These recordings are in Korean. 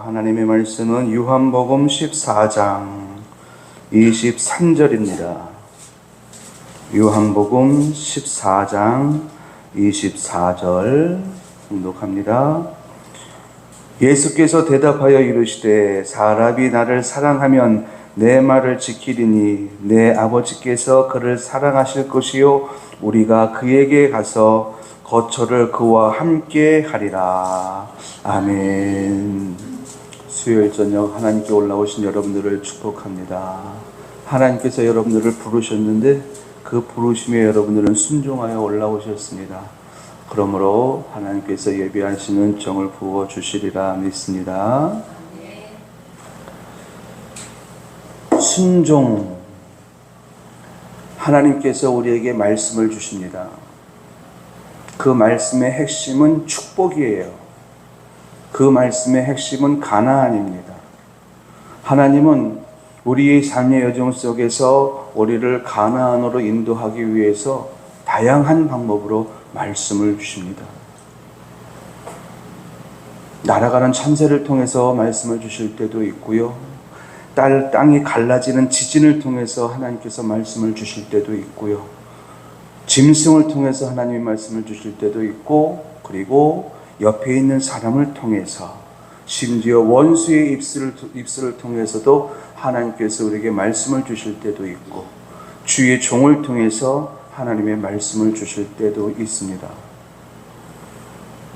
하나님의 말씀은 요한복음 14장 23절입니다. 요한복음 14장 24절 봉독합니다. 예수께서 대답하여 이르시되 사람이 나를 사랑하면 내 말을 지키리니 내 아버지께서 그를 사랑하실 것이요 우리가 그에게 가서 거처를 그와 함께 하리라. 아멘. 수요일 저녁 하나님께 올라오신 여러분들을 축복합니다. 하나님께서 여러분들을 부르셨는데 그 부르심에 여러분들은 순종하여 올라오셨습니다. 그러므로 하나님께서 예비하시는 정을 부어 주시리라 믿습니다. 순종. 하나님께서 우리에게 말씀을 주십니다. 그 말씀의 핵심은 축복이에요. 그 말씀의 핵심은 가나안입니다. 하나님은 우리의 삶의 여정 속에서 우리를 가나안으로 인도하기 위해서 다양한 방법으로 말씀을 주십니다. 날아가는 참새를 통해서 말씀을 주실 때도 있고요. 땅이 갈라지는 지진을 통해서 하나님께서 말씀을 주실 때도 있고요. 짐승을 통해서 하나님의 말씀을 주실 때도 있고, 그리고 옆에 있는 사람을 통해서, 심지어 원수의 입술을 통해서도 하나님께서 우리에게 말씀을 주실 때도 있고, 주의 종을 통해서 하나님의 말씀을 주실 때도 있습니다.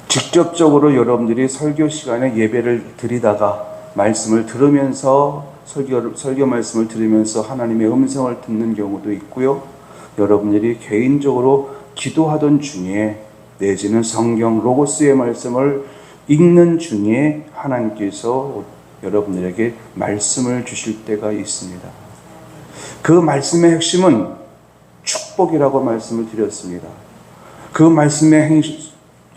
직접적으로 여러분들이 설교 시간에 예배를 드리다가 말씀을 들으면서 설교 말씀을 들으면서 하나님의 음성을 듣는 경우도 있고요. 여러분들이 개인적으로 기도하던 중에 내지는 성경 로고스의 말씀을 읽는 중에 하나님께서 여러분들에게 말씀을 주실 때가 있습니다. 그 말씀의 핵심은 축복이라고 말씀을 드렸습니다. 그 말씀의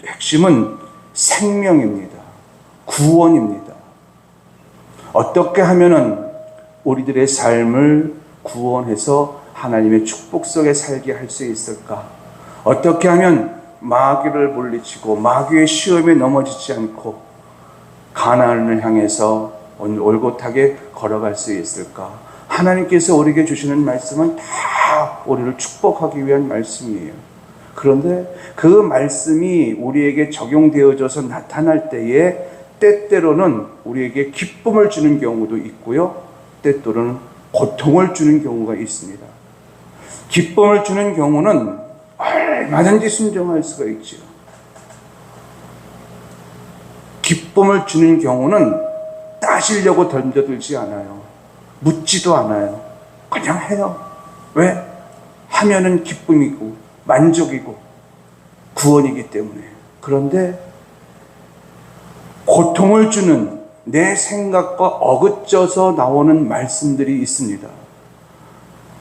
핵심은 생명입니다. 구원입니다. 어떻게 하면은 우리들의 삶을 구원해서 하나님의 축복 속에 살게 할 수 있을까? 어떻게 하면 마귀를 물리치고 마귀의 시험에 넘어지지 않고 가나안을 향해서 올곧하게 걸어갈 수 있을까? 하나님께서 우리에게 주시는 말씀은 다 우리를 축복하기 위한 말씀이에요. 그런데 그 말씀이 우리에게 적용되어져서 나타날 때에 때때로는 우리에게 기쁨을 주는 경우도 있고요. 때때로는 고통을 주는 경우가 있습니다. 기쁨을 주는 경우는 얼마든지 순종할 수가 있죠. 기쁨을 주는 경우는 따지려고 던져들지 않아요. 묻지도 않아요. 그냥 해요. 왜? 하면은 기쁨이고 만족이고 구원이기 때문에. 그런데 고통을 주는 내 생각과 어긋져서 나오는 말씀들이 있습니다.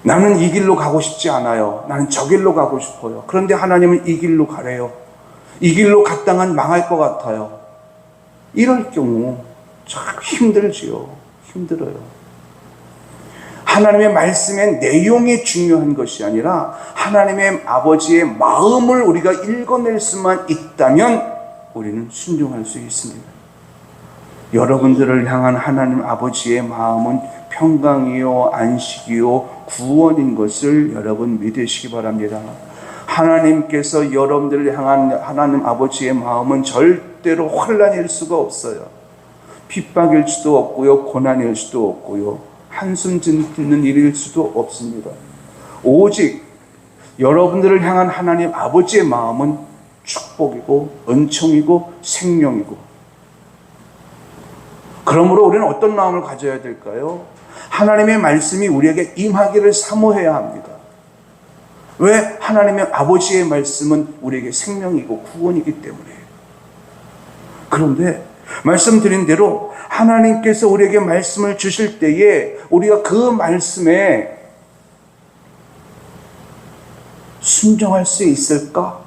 나는 이 길로 가고 싶지 않아요. 나는 저 길로 가고 싶어요. 그런데 하나님은 이 길로 가래요. 이 길로 갔다간 망할 것 같아요. 이럴 경우 참 힘들지요. 힘들어요. 하나님의 말씀의 내용이 중요한 것이 아니라 하나님의 아버지의 마음을 우리가 읽어낼 수만 있다면 우리는 순종할 수 있습니다. 여러분들을 향한 하나님 아버지의 마음은 평강이요 안식이요 구원인 것을 여러분 믿으시기 바랍니다. 하나님께서 여러분들을 향한 하나님 아버지의 마음은 절대로 혼란일 수가 없어요. 핍박일 수도 없고요, 고난일 수도 없고요, 한숨 짓는 일일 수도 없습니다. 오직 여러분들을 향한 하나님 아버지의 마음은 축복이고 은총이고 생명이고. 그러므로 우리는 어떤 마음을 가져야 될까요? 하나님의 말씀이 우리에게 임하기를 사모해야 합니다. 왜? 하나님의 아버지의 말씀은 우리에게 생명이고 구원이기 때문에. 그런데 말씀드린 대로 하나님께서 우리에게 말씀을 주실 때에 우리가 그 말씀에 순종할 수 있을까?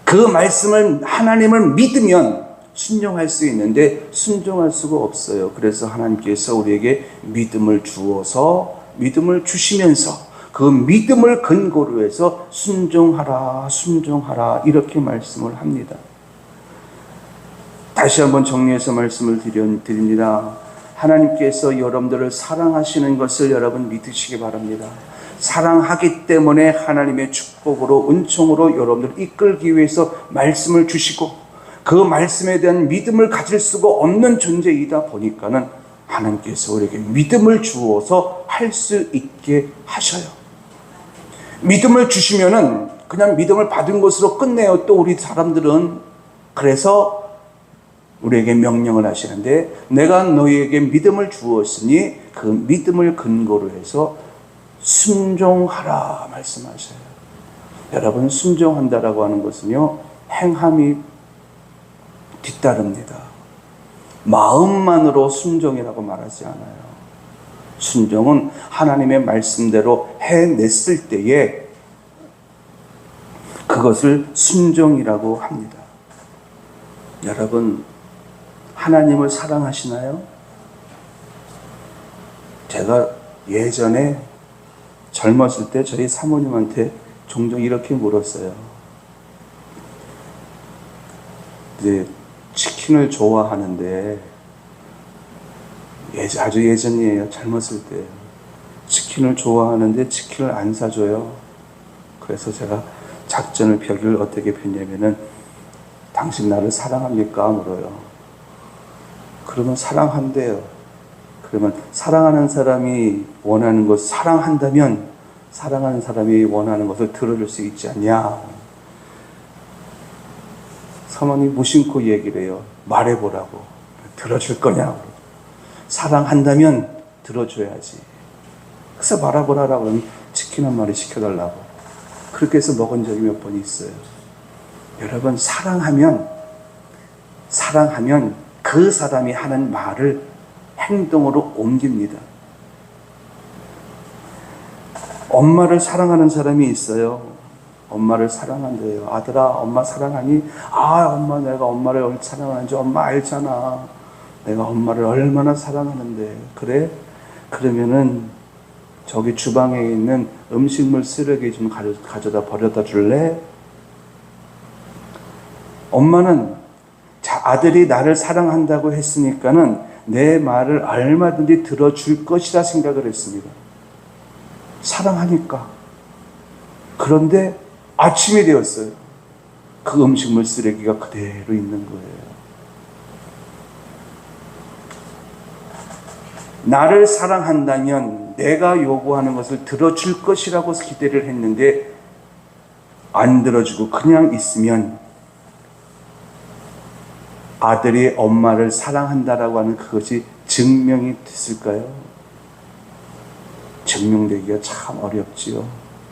그 말씀을 하나님을 믿으면 순종할 수 있는데 순종할 수가 없어요. 그래서 하나님께서 우리에게 믿음을 주어서 믿음을 주시면서 그 믿음을 근거로 해서 순종하라 순종하라 이렇게 말씀을 합니다. 다시 한번 정리해서 말씀을 드립니다. 하나님께서 여러분들을 사랑하시는 것을 여러분 믿으시기 바랍니다. 사랑하기 때문에 하나님의 축복으로 은총으로 여러분들을 이끌기 위해서 말씀을 주시고 그 말씀에 대한 믿음을 가질 수가 없는 존재이다 보니까는 하나님께서 우리에게 믿음을 주어서 할 수 있게 하셔요. 믿음을 주시면은 그냥 믿음을 받은 것으로 끝내요. 또 우리 사람들은. 그래서 우리에게 명령을 하시는데, 내가 너희에게 믿음을 주었으니 그 믿음을 근거로 해서 순종하라 말씀하셔요. 여러분, 순종한다라고 하는 것은요, 행함이 뒤따릅니다. 마음만으로 순종이라고 말하지 않아요. 순종은 하나님의 말씀대로 해냈을 때에 그것을 순종이라고 합니다. 여러분, 하나님을 사랑하시나요? 제가 예전에 젊었을 때 저희 사모님한테 종종 이렇게 물었어요. 이제 치킨을 좋아하는데, 아주 예전이에요. 젊었을 때. 치킨을 좋아하는데 치킨을 안 사줘요. 그래서 제가 작전을 펴기를 어떻게 폈냐면은, 당신 나를 사랑합니까? 물어요. 그러면 사랑한대요. 그러면 사랑하는 사람이 원하는 것, 사랑한다면 사랑하는 사람이 원하는 것을 들어줄 수 있지 않냐? 사모님 무심코 얘기를 해요. 말해보라고. 들어줄 거냐고. 사랑한다면 들어줘야지. 그래서 말해보라라고 하면 치킨 한 마리 시켜달라고. 그렇게 해서 먹은 적이 몇 번 있어요. 여러분, 사랑하면 그 사람이 하는 말을 행동으로 옮깁니다. 엄마를 사랑하는 사람이 있어요. 엄마를 사랑한대요. 아들아, 엄마 사랑하니? 아, 엄마, 내가 엄마를 사랑하는지 엄마 알잖아. 내가 엄마를 얼마나 사랑하는데. 그래? 그러면은 저기 주방에 있는 음식물 쓰레기 좀 가져다 버려다 줄래? 엄마는 아들이 나를 사랑한다고 했으니까는 내 말을 얼마든지 들어줄 것이라 생각을 했습니다. 사랑하니까. 그런데 아침이 되었어요. 그 음식물 쓰레기가 그대로 있는 거예요. 나를 사랑한다면 내가 요구하는 것을 들어줄 것이라고 기대를 했는데 안 들어주고 그냥 있으면 아들이 엄마를 사랑한다라고 하는 그것이 증명이 됐을까요? 증명되기가 참 어렵지요.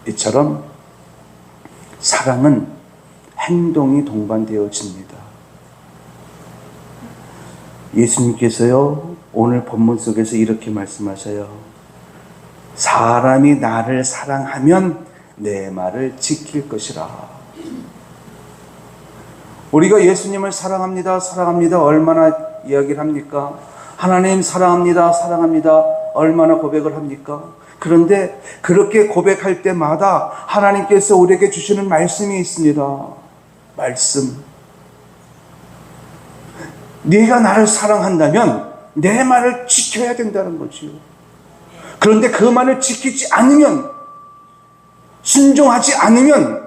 이처럼 사랑은 행동이 동반되어집니다. 예수님께서요, 오늘 본문 속에서 이렇게 말씀하셔요. 사람이 나를 사랑하면 내 말을 지킬 것이라. 우리가 예수님을 사랑합니다, 사랑합니다. 얼마나 이야기를 합니까? 하나님 사랑합니다, 사랑합니다. 얼마나 고백을 합니까? 그런데 그렇게 고백할 때마다 하나님께서 우리에게 주시는 말씀이 있습니다. 말씀. 네가 나를 사랑한다면 내 말을 지켜야 된다는 거지요. 그런데 그 말을 지키지 않으면, 순종하지 않으면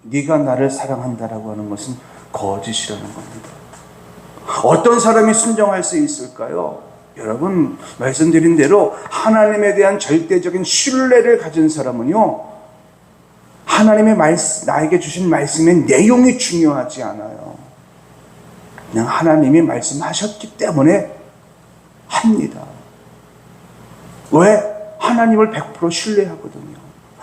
네가 나를 사랑한다라고 하는 것은 거짓이라는 겁니다. 어떤 사람이 순종할 수 있을까요? 여러분, 말씀드린 대로 하나님에 대한 절대적인 신뢰를 가진 사람은요, 하나님의 나에게 주신 말씀의 내용이 중요하지 않아요. 그냥 하나님이 말씀하셨기 때문에 합니다. 왜? 하나님을 100% 신뢰하거든요.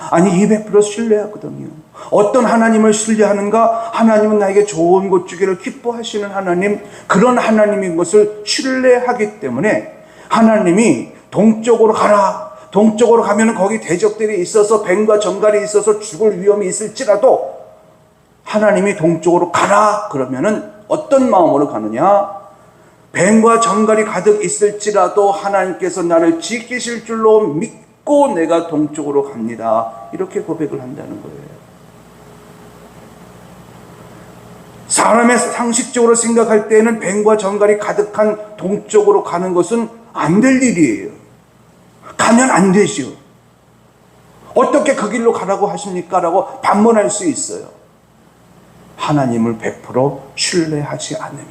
아니, 200% 신뢰하거든요. 어떤 하나님을 신뢰하는가? 하나님은 나에게 좋은 것 주기를 기뻐하시는 하나님, 그런 하나님인 것을 신뢰하기 때문에 하나님이 동쪽으로 가라. 동쪽으로 가면 거기 대적들이 있어서 뱀과 정갈이 있어서 죽을 위험이 있을지라도 하나님이 동쪽으로 가라 그러면은 어떤 마음으로 가느냐? 뱀과 정갈이 가득 있을지라도 하나님께서 나를 지키실 줄로 믿고 내가 동쪽으로 갑니다. 이렇게 고백을 한다는 거예요. 사람의 상식적으로 생각할 때에는 뱀과 정갈이 가득한 동쪽으로 가는 것은 안 될 일이에요. 가면 안 되죠. 어떻게 그 길로 가라고 하십니까? 라고 반문할 수 있어요. 하나님을 100% 신뢰하지 않으면.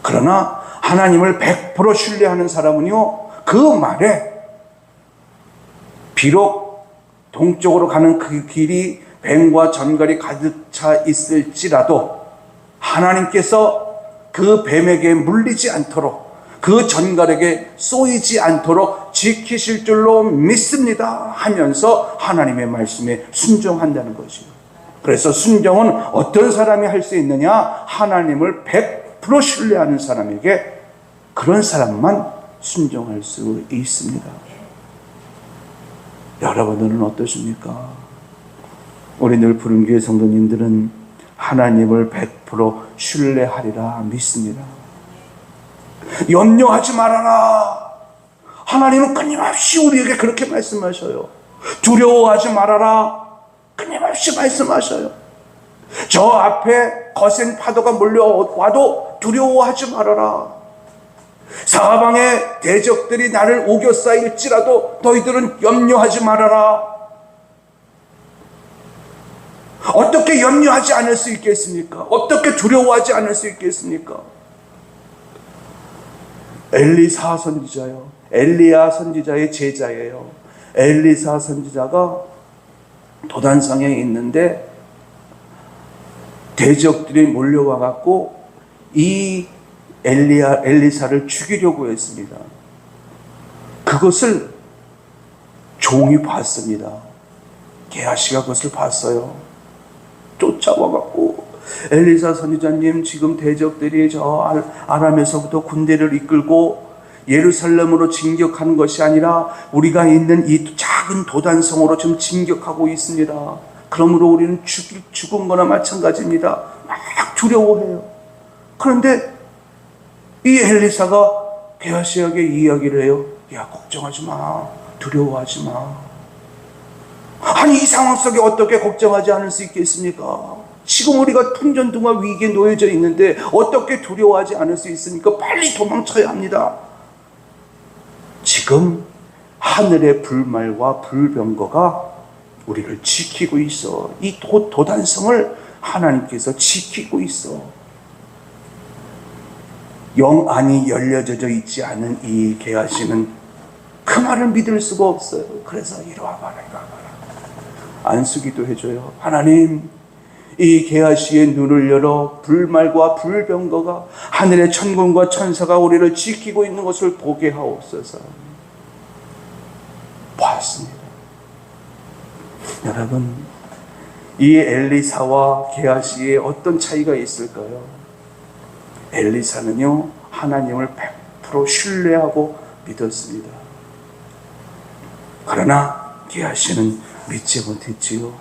그러나 하나님을 100% 신뢰하는 사람은요, 그 말에 비록 동쪽으로 가는 그 길이 뱀과 전갈이 가득 차 있을지라도 하나님께서 그 뱀에게 물리지 않도록, 그 전갈에게 쏘이지 않도록 지키실 줄로 믿습니다 하면서 하나님의 말씀에 순종한다는 거죠. 그래서 순종은 어떤 사람이 할 수 있느냐? 하나님을 100% 신뢰하는 사람에게, 그런 사람만 순종할 수 있습니다. 여러분들은 어떠십니까? 우리 늘 부름교회 성도님들은 하나님을 100% 신뢰하리라 믿습니다. 염려하지 말아라. 하나님은 끊임없이 우리에게 그렇게 말씀하셔요. 두려워하지 말아라. 끊임없이 말씀하셔요. 저 앞에 거센 파도가 몰려와도 두려워하지 말아라. 사방의 대적들이 나를 우겨싸일지라도 너희들은 염려하지 말아라. 어떻게 염려하지 않을 수 있겠습니까? 어떻게 두려워하지 않을 수 있겠습니까? 엘리사 선지자요, 엘리야 선지자의 제자예요. 엘리사 선지자가 도단성에 있는데 대적들이 몰려와 갖고 이 엘리사를 죽이려고 했습니다. 그것을 종이 봤습니다. 게하시가 그것을 봤어요. 쫓아와 갖고 엘리사 선지자님, 지금 대적들이 저 아람에서부터 군대를 이끌고 예루살렘으로 진격하는 것이 아니라 우리가 있는 이 작은 도단성으로 지금 진격하고 있습니다. 그러므로 우리는 죽은 거나 마찬가지입니다. 막 두려워해요. 그런데 이 엘리사가 게하시에게 이야기를 해요. 야, 걱정하지 마. 두려워하지 마. 아니, 이 상황 속에 어떻게 걱정하지 않을 수 있겠습니까? 지금 우리가 풍전등화 위기에 놓여져 있는데 어떻게 두려워하지 않을 수 있습니까? 빨리 도망쳐야 합니다. 지금 하늘의 불말과 불병거가 우리를 지키고 있어. 이 도단성을 하나님께서 지키고 있어. 영 안이 열려져 있지 않은 이 게하시는 그 말을 믿을 수가 없어요. 그래서 이리 와봐라, 이리 와봐라. 안수기도 해줘요. 하나님, 이 게하시의 눈을 열어 불말과 불병거가, 하늘의 천군과 천사가 우리를 지키고 있는 것을 보게 하옵소서. 보았습니다. 여러분, 이 엘리사와 게하시의 어떤 차이가 있을까요? 엘리사는요, 하나님을 100% 신뢰하고 믿었습니다. 그러나 게하시는 믿지 못했지요.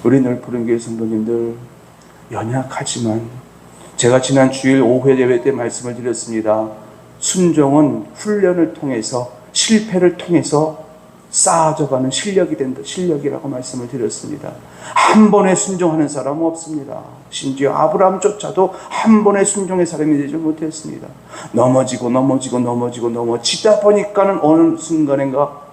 우리 늘 부름교회 성도님들, 연약하지만 제가 지난 주일 오후 예배 때 말씀을 드렸습니다. 순종은 훈련을 통해서, 실패를 통해서 쌓아져가는 실력이 된다, 실력이라고 말씀을 드렸습니다. 한 번에 순종하는 사람은 없습니다. 심지어 아브라함조차도 한 번에 순종의 사람이 되지 못했습니다. 넘어지다 보니까는 어느 순간인가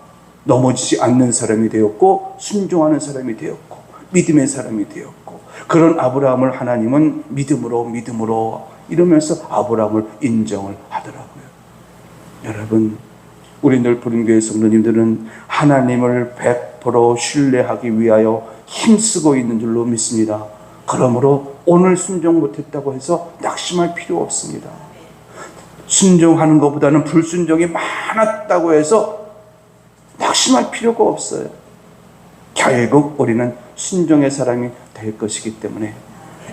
넘어지지 않는 사람이 되었고, 순종하는 사람이 되었고, 믿음의 사람이 되었고, 그런 아브라함을 하나님은 믿음으로 이러면서 아브라함을 인정을 하더라고요. 여러분, 우리 늘 부름교회 성도님들은 하나님을 100% 신뢰하기 위하여 힘쓰고 있는 줄로 믿습니다. 그러므로 오늘 순종 못했다고 해서 낙심할 필요 없습니다. 순종하는 것보다는 불순종이 많았다고 해서 낙심할 필요가 없어요. 결국 우리는 순종의 사람이 될 것이기 때문에,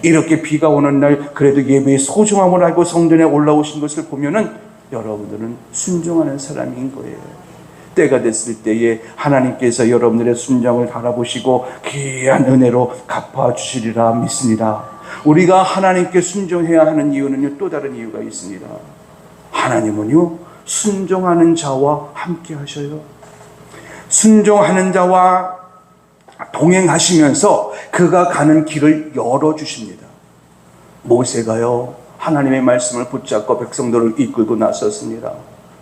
이렇게 비가 오는 날 그래도 예배의 소중함을 알고 성전에 올라오신 것을 보면은 여러분들은 순종하는 사람인 거예요. 때가 됐을 때에 하나님께서 여러분들의 순종을 바라보시고 귀한 은혜로 갚아주시리라 믿습니다. 우리가 하나님께 순종해야 하는 이유는요, 또 다른 이유가 있습니다. 하나님은요, 순종하는 자와 함께 하셔요. 순종하는 자와 동행하시면서 그가 가는 길을 열어주십니다. 모세가요, 하나님의 말씀을 붙잡고 백성들을 이끌고 나섰습니다.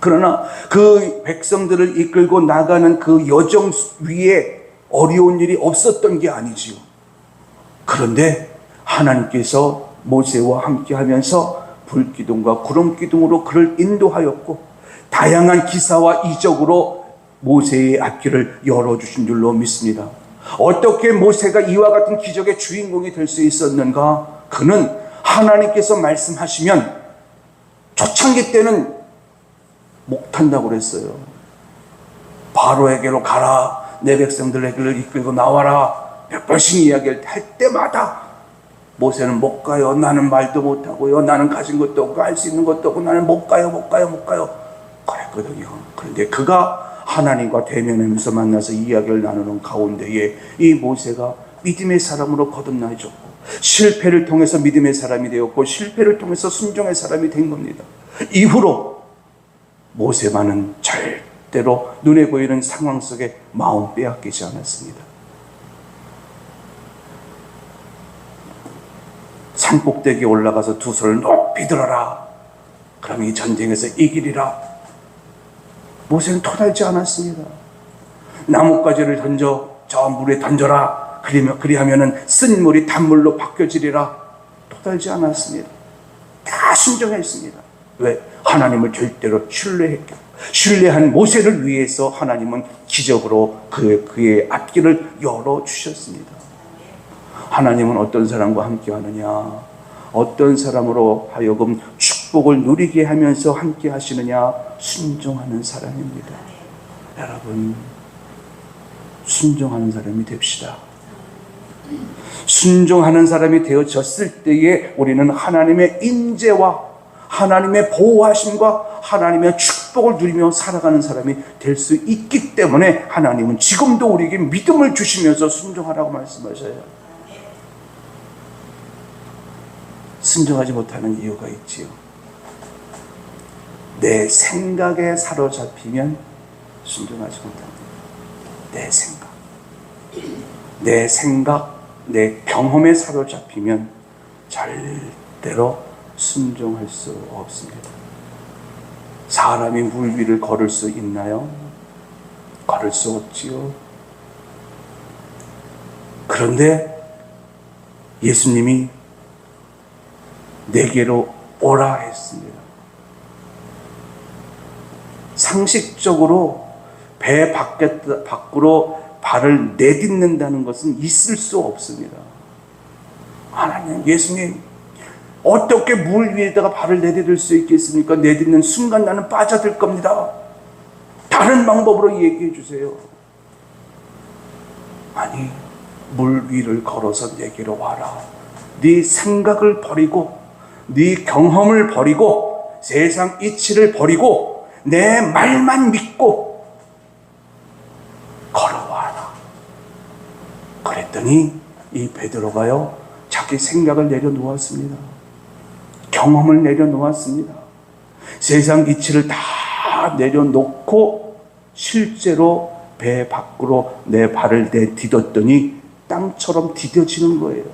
그러나 그 백성들을 이끌고 나가는 그 여정 위에 어려운 일이 없었던 게 아니지요. 그런데 하나님께서 모세와 함께 하면서 불기둥과 구름기둥으로 그를 인도하였고, 다양한 기사와 이적으로 모세의 앞길을 열어주신 줄로 믿습니다. 어떻게 모세가 이와 같은 기적의 주인공이 될 수 있었는가? 그는 하나님께서 말씀하시면 초창기 때는 못한다고 그랬어요. 바로에게로 가라, 내 백성들에게를 이끌고 나와라, 몇 번씩 이야기를 할 때마다 모세는 못 가요. 나는 말도 못하고요. 나는 가진 것도 없고 할 수 있는 것도 없고 나는 못 가요. 그랬거든요. 그런데 그가 하나님과 대면하면서 만나서 이야기를 나누는 가운데에 이 모세가 믿음의 사람으로 거듭나졌고, 실패를 통해서 믿음의 사람이 되었고, 실패를 통해서 순종의 사람이 된 겁니다. 이후로 모세만은 절대로 눈에 보이는 상황 속에 마음 빼앗기지 않았습니다. 산꼭대기에 올라가서 두 손을 높이 들어라, 그럼 이 전쟁에서 이기리라. 모세는 토달지 않았습니다. 나뭇가지를 던져 저 물에 던져라, 그리하면은 쓴 물이 단물로 바뀌어지리라. 토달지 않았습니다. 다 순종했습니다. 왜? 하나님을 절대로 신뢰했고, 신뢰한 모세를 위해서 하나님은 기적으로 그의 앞길을 열어주셨습니다. 하나님은 어떤 사람과 함께 하느냐, 어떤 사람으로 하여금 축복을 누리게 하면서 함께 하시느냐? 순종하는 사람입니다. 여러분, 순종하는 사람이 됩시다. 순종하는 사람이 되어졌을 때에 우리는 하나님의 인재와 하나님의 보호하심과 하나님의 축복을 누리며 살아가는 사람이 될 수 있기 때문에 하나님은 지금도 우리에게 믿음을 주시면서 순종하라고 말씀하셔요. 순종하지 못하는 이유가 있지요. 내 생각에 사로잡히면 순종하지 못합니다. 내 생각, 내 경험에 사로잡히면 절대로 순종할 수 없습니다. 사람이 물 위를 걸을 수 있나요? 걸을 수 없지요. 그런데 예수님이 내게로 오라 했습니다. 상식적으로 배 밖으로 발을 내딛는다는 것은 있을 수 없습니다. 하나님, 예수님, 어떻게 물 위에다가 발을 내딛을 수 있겠습니까? 내딛는 순간 나는 빠져들 겁니다. 다른 방법으로 얘기해 주세요. 아니, 물 위를 걸어서 내게로 와라. 네 생각을 버리고, 네 경험을 버리고, 세상 이치를 버리고 내 말만 믿고 걸어와라. 그랬더니 이 베드로가요, 자기 생각을 내려놓았습니다. 경험을 내려놓았습니다. 세상 이치를 다 내려놓고 실제로 배 밖으로 내 발을 내딛었더니 땅처럼 디뎌지는 거예요.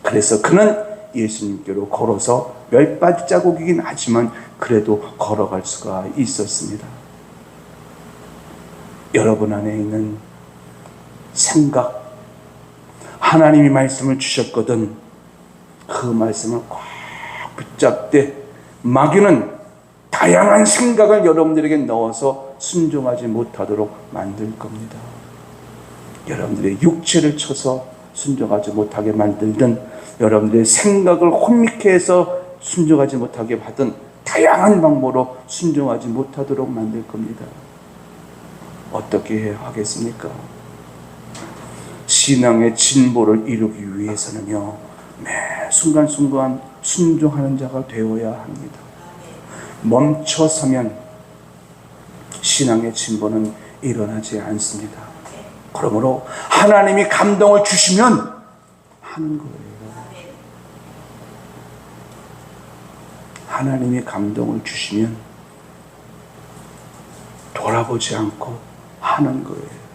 그래서 그는 예수님께로 걸어서 몇 발자국이긴 하지만 그래도 걸어갈 수가 있었습니다. 여러분 안에 있는 생각, 하나님이 말씀을 주셨거든 그 말씀을 꽉 붙잡되 마귀는 다양한 생각을 여러분들에게 넣어서 순종하지 못하도록 만들 겁니다. 여러분들의 육체를 쳐서 순종하지 못하게 만들든, 여러분들의 생각을 혼미케 해서 순종하지 못하게 하든, 다양한 방법으로 순종하지 못하도록 만들 겁니다. 어떻게 하겠습니까? 신앙의 진보를 이루기 위해서는요, 매 순간순간 순종하는 자가 되어야 합니다. 멈춰서면 신앙의 진보는 일어나지 않습니다. 그러므로 하나님이 감동을 주시면 하는 거예요. 하나님이 감동을 주시면 돌아보지 않고 하는 거예요.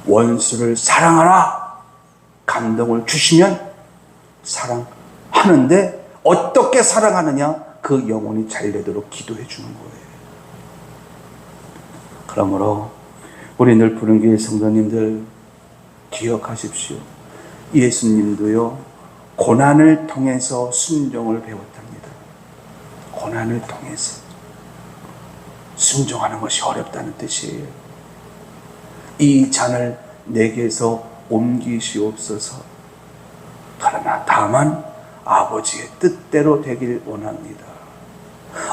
원수를 사랑하라 감동을 주시면 사랑하는데, 어떻게 사랑하느냐? 그 영혼이 잘 되도록 기도해 주는 거예요. 그러므로 우리 늘 부른교회 성도님들 기억하십시오. 예수님도요, 고난을 통해서 순종을 배웠답니다. 고난을 통해서. 순종하는 것이 어렵다는 뜻이에요. 이 잔을 내게서 옮기시옵소서. 그러나 다만 아버지의 뜻대로 되길 원합니다.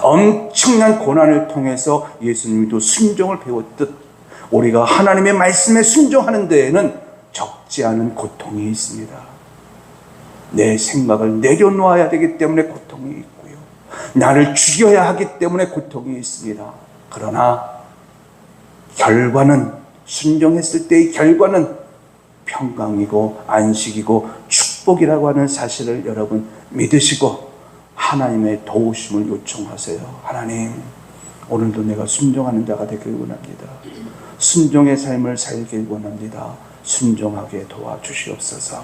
엄청난 고난을 통해서 예수님도 순종을 배웠듯 우리가 하나님의 말씀에 순종하는 데에는 적지 않은 고통이 있습니다. 내 생각을 내려놓아야 되기 때문에 고통이 있고요, 나를 죽여야 하기 때문에 고통이 있습니다. 그러나 결과는, 순종했을 때의 결과는 평강이고 안식이고 축복이라고 하는 사실을 여러분 믿으시고 하나님의 도우심을 요청하세요. 하나님, 오늘도 내가 순종하는 자가 되길 원합니다. 순종의 삶을 살길 원합니다. 순종하게 도와주시옵소서.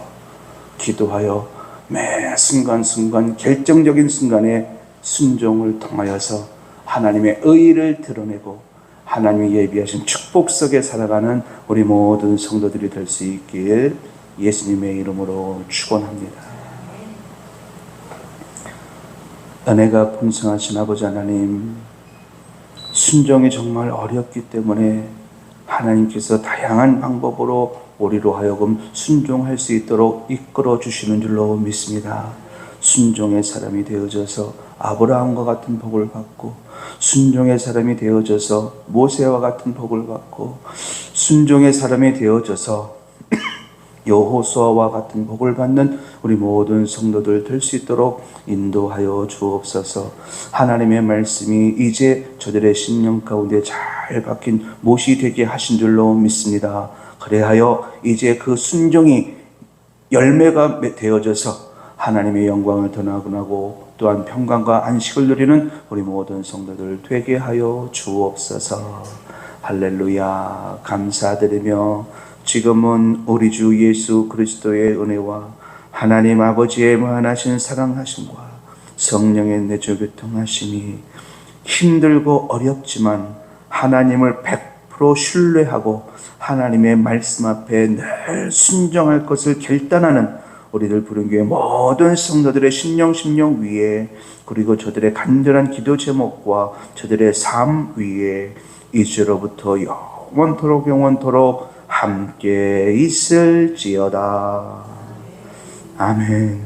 기도하여 매 순간순간 결정적인 순간에 순종을 통하여서 하나님의 의를 드러내고 하나님이 예비하신 축복 속에 살아가는 우리 모든 성도들이 될 수 있길 예수님의 이름으로 축원합니다. 은혜가 풍성하신 아버지 하나님, 순종이 정말 어렵기 때문에 하나님께서 다양한 방법으로 우리로 하여금 순종할 수 있도록 이끌어 주시는 줄로 믿습니다. 순종의 사람이 되어져서 아브라함과 같은 복을 받고, 순종의 사람이 되어져서 모세와 같은 복을 받고, 순종의 사람이 되어져서 여호수아와 같은 복을 받는 우리 모든 성도들 될 수 있도록 인도하여 주옵소서. 하나님의 말씀이 이제 저들의 심령 가운데 잘 박힌 못이 되게 하신 줄로 믿습니다. 그래하여 이제 그 순종이 열매가 되어져서 하나님의 영광을 드러나고 또한 평강과 안식을 누리는 우리 모든 성도들 되게 하여 주옵소서. 할렐루야. 감사드리며 지금은 우리 주 예수 그리스도의 은혜와 하나님 아버지의 무한하신 사랑하심과 성령의 내주 교통하심이 힘들고 어렵지만 하나님을 100% 신뢰하고 하나님의 말씀 앞에 늘 순종할 것을 결단하는 우리들 부른교회 모든 성도들의 심령 위에, 그리고 저들의 간절한 기도 제목과 저들의 삶 위에 이제로부터 영원토록 함께 있을지어다. 아멘.